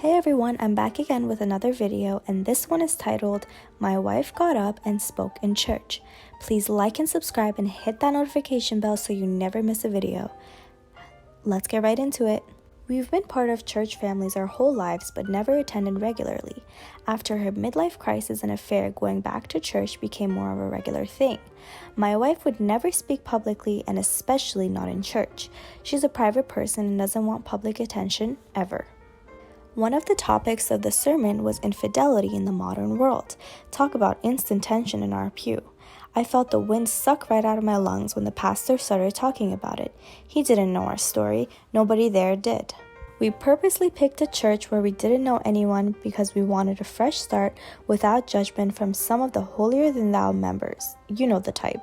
Hey everyone, I'm back again with another video, and this one is titled, My Wife Got Up and Spoke in Church. Please like and subscribe and hit that notification bell so you never miss a video. Let's get right into it. We've been part of church families our whole lives but never attended regularly. After her midlife crisis and affair, going back to church became more of a regular thing. My wife would never speak publicly and especially not in church. She's a private person and doesn't want public attention ever. One of the topics of the sermon was infidelity in the modern world. Talk about instant tension in our pew. I felt the wind suck right out of my lungs when the pastor started talking about it. He didn't know our story. Nobody there did. We purposely picked a church where we didn't know anyone because we wanted a fresh start without judgment from some of the holier-than-thou members. You know the type.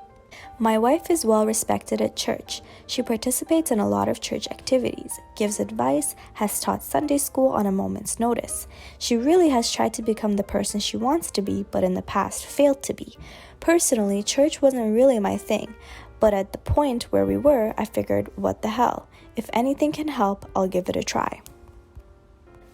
My wife is well respected at church. She participates in a lot of church activities, gives advice, has taught Sunday school on a moment's notice. She really has tried to become the person she wants to be, but in the past failed to be. Personally, church wasn't really my thing, but at the point where we were, I figured, what the hell? If anything can help, I'll give it a try.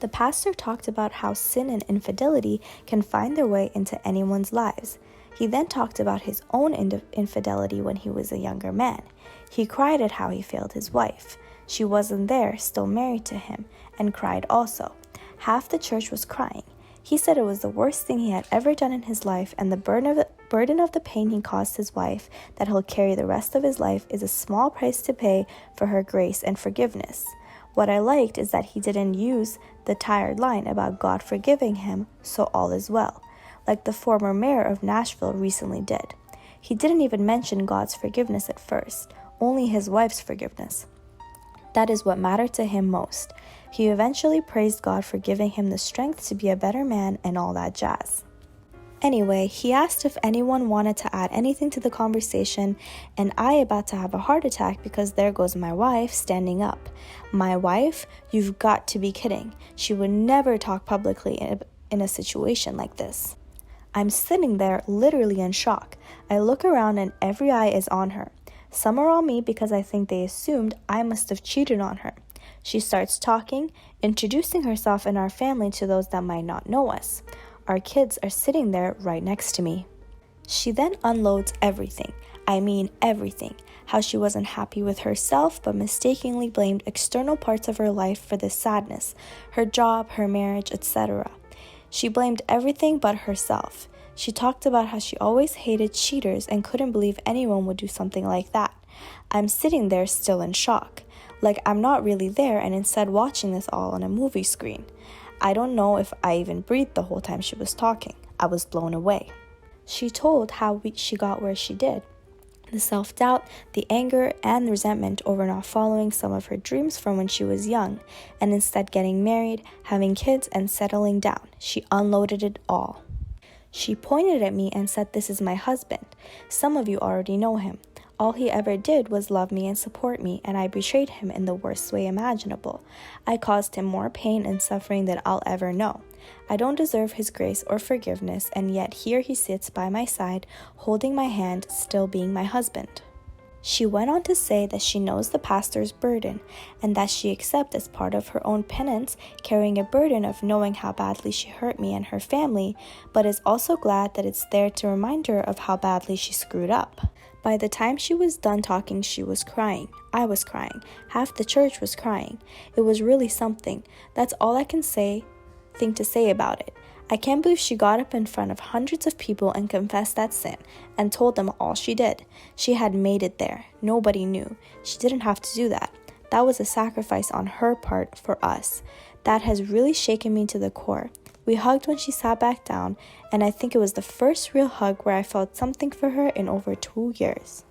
The pastor talked about how sin and infidelity can find their way into anyone's lives. He then talked about his own infidelity when he was a younger man. He cried at how he failed his wife. She wasn't there, still married to him, and cried also. Half the church was crying. He said it was the worst thing he had ever done in his life, and the burden of the pain he caused his wife that he'll carry the rest of his life is a small price to pay for her grace and forgiveness. What I liked is that he didn't use the tired line about God forgiving him, so all is well, like the former mayor of Nashville recently did. He didn't even mention God's forgiveness at first, only his wife's forgiveness. That is what mattered to him most. He eventually praised God for giving him the strength to be a better man and all that jazz. Anyway, he asked if anyone wanted to add anything to the conversation, and I about to have a heart attack because there goes my wife standing up. My wife? You've got to be kidding. She would never talk publicly in a situation like this. I'm sitting there literally in shock. I look around and every eye is on her. Some are on me because I think they assumed I must have cheated on her. She starts talking, introducing herself and our family to those that might not know us. Our kids are sitting there right next to me. She then unloads everything. I mean everything. How she wasn't happy with herself but mistakenly blamed external parts of her life for this sadness, her job, her marriage, etc. She blamed everything but herself. She talked about how she always hated cheaters and couldn't believe anyone would do something like that. I'm sitting there still in shock, like I'm not really there and instead watching this all on a movie screen. I don't know if I even breathed the whole time she was talking. I was blown away. She told how she got where she did. The self-doubt, the anger, and the resentment over not following some of her dreams from when she was young, and instead getting married, having kids, and settling down. She unloaded it all. She pointed at me and said, "This is my husband. Some of you already know him. All he ever did was love me and support me, and I betrayed him in the worst way imaginable. I caused him more pain and suffering than I'll ever know. I don't deserve his grace or forgiveness, and yet here he sits by my side, holding my hand, still being my husband." She went on to say that she knows the pastor's burden, and that she accepts as part of her own penance, carrying a burden of knowing how badly she hurt me and her family, but is also glad that it's there to remind her of how badly she screwed up. By the time she was done talking, she was crying. I was crying. Half the church was crying. It was really something. That's all I can think to say about it. I can't believe she got up in front of hundreds of people and confessed that sin and told them all she did. She had made it there. Nobody knew. She didn't have to do that. That was a sacrifice on her part for us. That has really shaken me to the core. We hugged when she sat back down, and I think it was the first real hug where I felt something for her in over 2 years.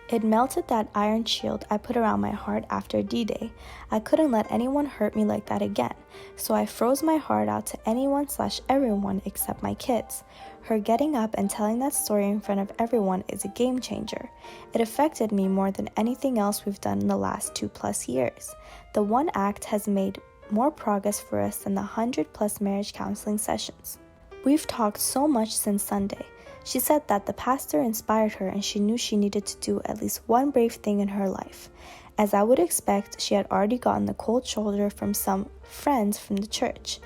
It melted that iron shield I put around my heart after D-Day. I couldn't let anyone hurt me like that again, so I froze my heart out to anyone/everyone except my kids. Her getting up and telling that story in front of everyone is a game changer. It affected me more than anything else we've done in the last 2+ years. The one act has made more progress for us than the 100+ marriage counseling sessions. We've talked so much since Sunday. She said that the pastor inspired her and she knew she needed to do at least one brave thing in her life. As I would expect, she had already gotten the cold shoulder from some friends from the church.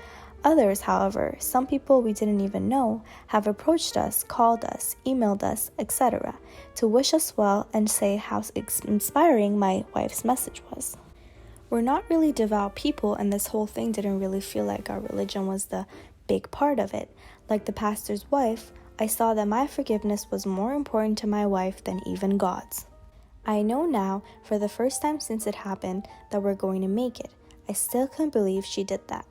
Others, however, some people we didn't even know, have approached us, called us, emailed us, etc., to wish us well and say how inspiring my wife's message was. We're not really devout people, and this whole thing didn't really feel like our religion was the big part of it. Like the pastor's wife, I saw that my forgiveness was more important to my wife than even God's. I know now, for the first time since it happened, that we're going to make it. I still can't believe she did that.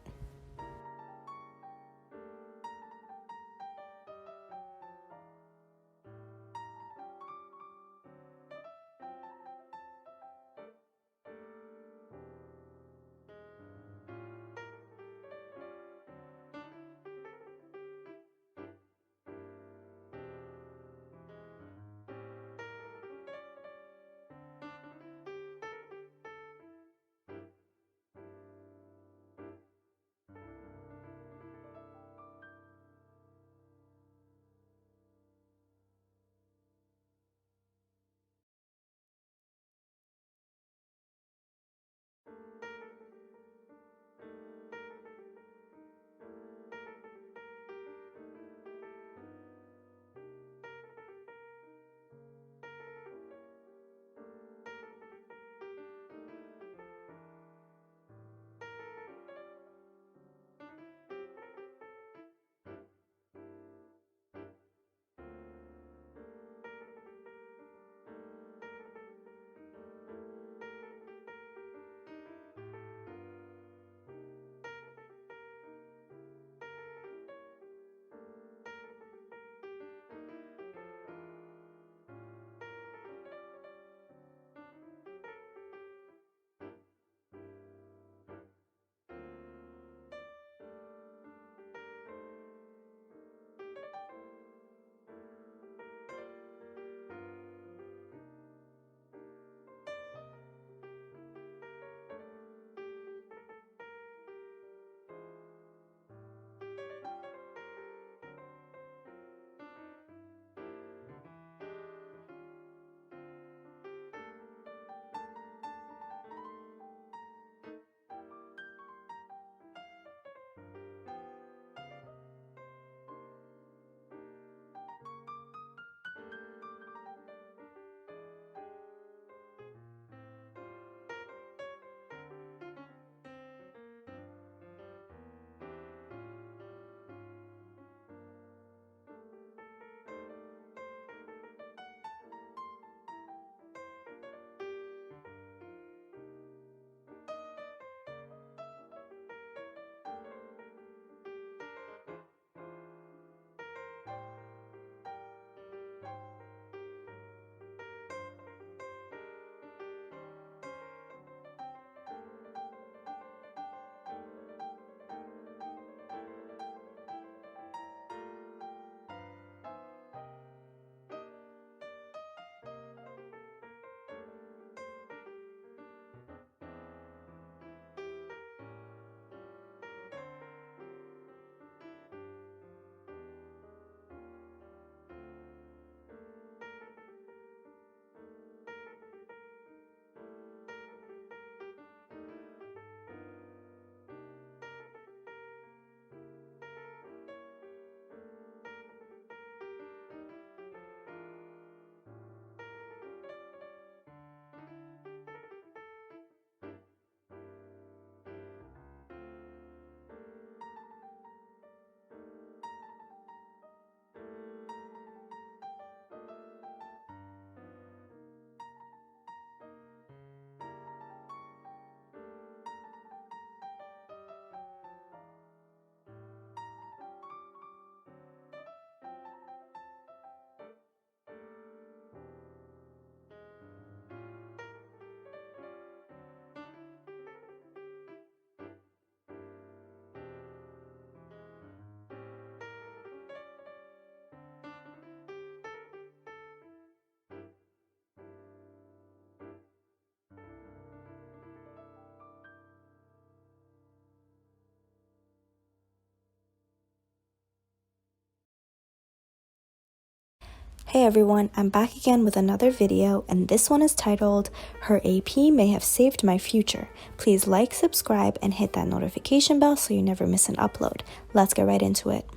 Hey everyone, I'm back again with another video, and this one is titled, Her AP May Have Saved My Future. Please like, subscribe, and hit that notification bell so you never miss an upload. Let's get right into it.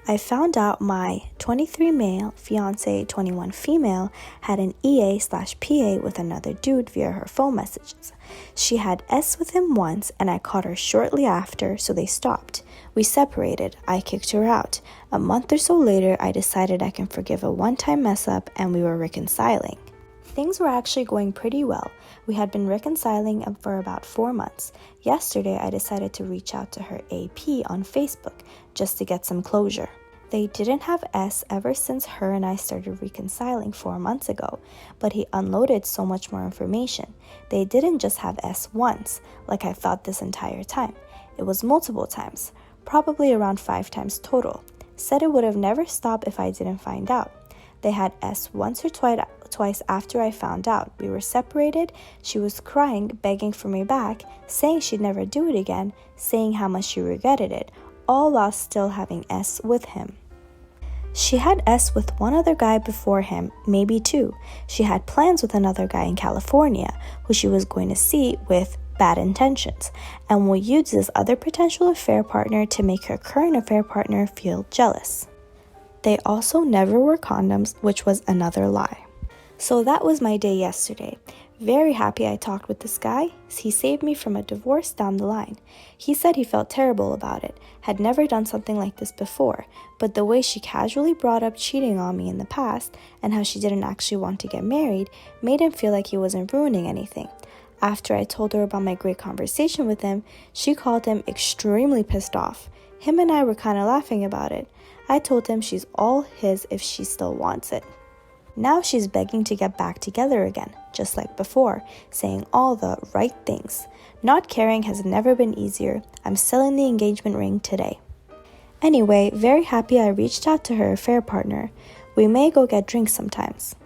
I found out my 23 male, fiance 21 female, had an EA/PA with another dude via her phone messages. She had S with him once, and I caught her shortly after, so they stopped. We separated. I kicked her out. A month or so later, I decided I can forgive a one-time mess up, and we were reconciling. Things were actually going pretty well. We had been reconciling for about 4 months. Yesterday, I decided to reach out to her AP on Facebook just to get some closure. They didn't have S ever since her and I started reconciling 4 months ago, but he unloaded so much more information. They didn't just have S once, like I thought this entire time. It was multiple times, probably around 5 times total. Said it would have never stopped if I didn't find out. They had S once or twice after I found out. We were separated. She was crying, begging for me back, saying she'd never do it again, saying how much she regretted it, all while still having S with him. She had S with one other guy before him, maybe 2. She had plans with another guy in California, who she was going to see with bad intentions, and will use this other potential affair partner to make her current affair partner feel jealous. They also never wore condoms, which was another lie. So that was my day yesterday. Very happy I talked with this guy. He saved me from a divorce down the line. He said he felt terrible about it, had never done something like this before, but the way she casually brought up cheating on me in the past and how she didn't actually want to get married made him feel like he wasn't ruining anything. After I told her about my great conversation with him, she called him extremely pissed off. Him and I were kind of laughing about it. I told him she's all his if she still wants it. Now she's begging to get back together again, just like before, saying all the right things. Not caring has never been easier. I'm selling the engagement ring today. Anyway, very happy I reached out to her affair partner. We may go get drinks sometimes.